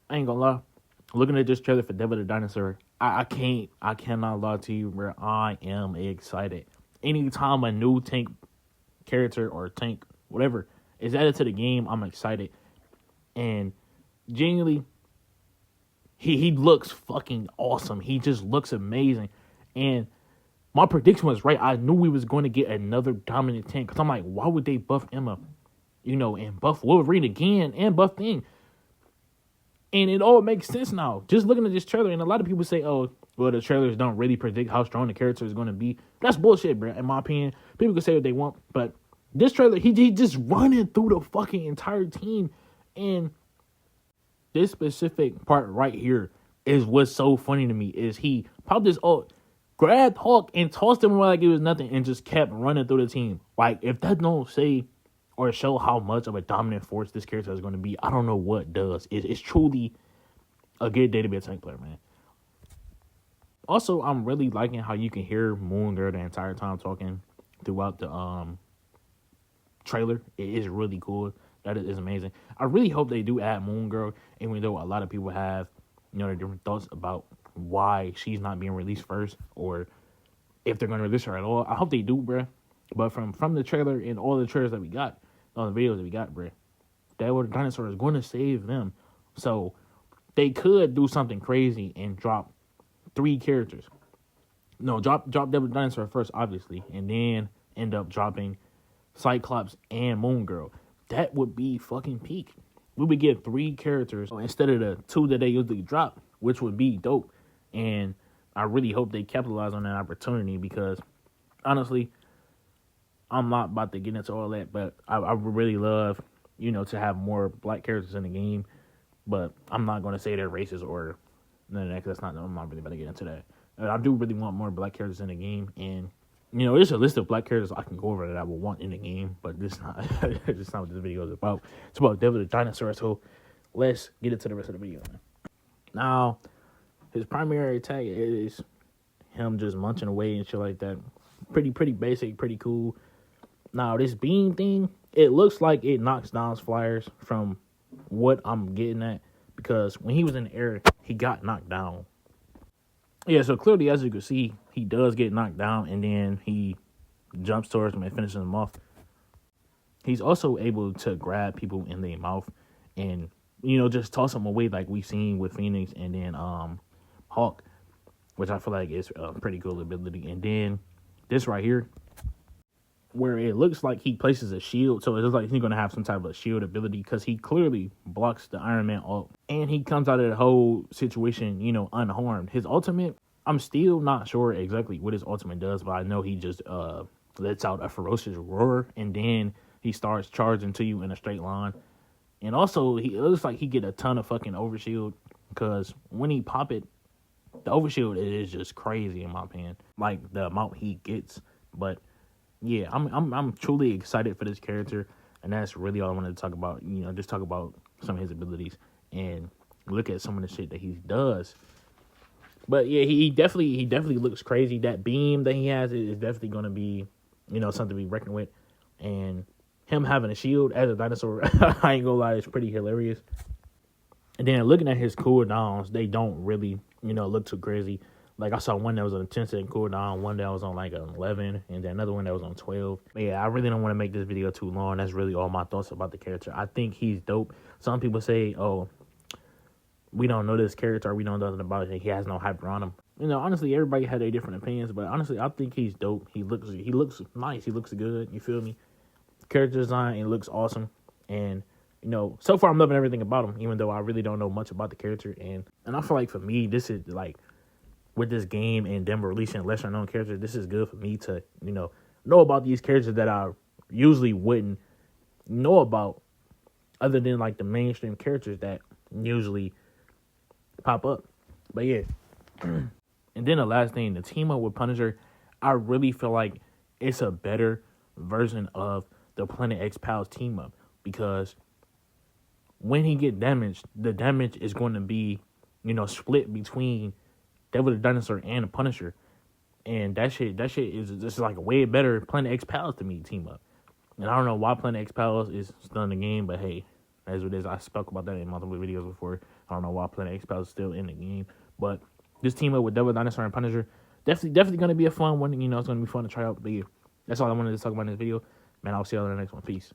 I ain't gonna lie. Looking at this trailer for Devil the Dinosaur, I cannot lie to you, bro. I am excited. Anytime a new tank character or tank, whatever, is added to the game, I'm excited. And genuinely, he looks fucking awesome. He just looks amazing. And my prediction was right. I knew we was going to get another dominant tank. Because I'm like, why would they buff Emma? And buff Wolverine again and buff Thing. And it all makes sense now. Just looking at this trailer, and a lot of people say, oh, well, the trailers don't really predict how strong the character is going to be. That's bullshit, bro, in my opinion. People can say what they want, but this trailer, he just running through the fucking entire team. And this specific part right here is what's so funny to me, is he popped this ult, grabbed Hulk, and tossed him like it was nothing, and just kept running through the team. Like, if that don't say or show how much of a dominant force this character is going to be, I don't know what does. It's truly a good day to be a tank player, man. Also, I'm really liking how you can hear Moon Girl the entire time talking throughout the trailer. It is really cool. That is amazing. I really hope they do add Moon Girl, even though a lot of people have, their different thoughts about why she's not being released first, or if they're going to release her at all. I hope they do, bruh. But from the trailer and all the trailers that we got, all the videos that we got, bruh, Devil the Dinosaur is going to save them. So they could do something crazy and drop 3 characters. No, drop Devil the Dinosaur first, obviously, and then end up dropping Cyclops and Moon Girl. That would be fucking peak. We would get 3 characters instead of the 2 that they usually drop, which would be dope. And I really hope they capitalize on that opportunity, because honestly, I'm not about to get into all that, but I would really love, to have more black characters in the game. But I'm not going to say they're racist or none of that, because I'm not really about to get into that. I do really want more black characters in the game, and there's a list of black characters I can go over that I would want in the game, but this is not that's not what this video is about. It's about Devil the Dinosaur, so let's get into the rest of the video, man. Now, his primary attack is him just munching away and shit like that. Pretty basic, pretty cool. Now, this beam thing, it looks like it knocks down flyers from what I'm getting at, because when he was in the air, he got knocked down. Yeah, so clearly, as you can see, he does get knocked down, and then he jumps towards him and finishes him off. He's also able to grab people in their mouth and, just toss them away, like we've seen with Phoenix and then Hawk, which I feel like is a pretty cool ability. And then this right here, where it looks like he places a shield, so it looks like he's going to have some type of shield ability, because he clearly blocks the Iron Man ult, and he comes out of the whole situation, unharmed. His ultimate, I'm still not sure exactly what his ultimate does, but I know he just lets out a ferocious roar, and then he starts charging to you in a straight line. And also, it looks like he get a ton of fucking overshield, because when he pop it, the overshield is just crazy in my opinion, like the amount he gets. But yeah, I'm truly excited for this character, and that's really all I wanted to talk about. Just talk about some of his abilities and look at some of the shit that he does. But yeah, he definitely looks crazy. That beam that he has is definitely going to be, something to be reckoned with. And him having a shield as a dinosaur, I ain't gonna lie, it's pretty hilarious. And then looking at his cooldowns, they don't really, look too crazy. Like, I saw one that was on a 10-second cooldown, one that was on like an 11, and then another one that was on 12. But yeah, I really don't want to make this video too long. That's really all my thoughts about the character. I think he's dope. Some people say, oh, we don't know this character, or we don't know nothing about it, he has no hype around him. Honestly, everybody had their different opinions, but honestly, I think he's dope. He looks nice. He looks good. You feel me? Character design, it looks awesome. And so far I'm loving everything about him, even though I really don't know much about the character. And I feel like for me, this is like, with this game and them releasing lesser known characters, this is good for me to, know about these characters that I usually wouldn't know about, other than like the mainstream characters that usually pop up. But yeah. And then the last thing, the team up with Punisher, I really feel like it's a better version of the Planet X Pals team up, because when he get damaged, the damage is going to be, split between Devil the Dinosaur and the Punisher. And that shit is just like a way better Planet X Pals to me team up. And I don't know why Planet X Pals is still in the game, but hey, as it is, I spoke about that in multiple videos before. I don't know why Planet X Pal is still in the game, but this team up with Devil Dinosaur and Punisher definitely gonna be a fun one. You know, it's gonna be fun to try out. But yeah, that's all I wanted to talk about in this video. Man, I'll see y'all in the next one. Peace.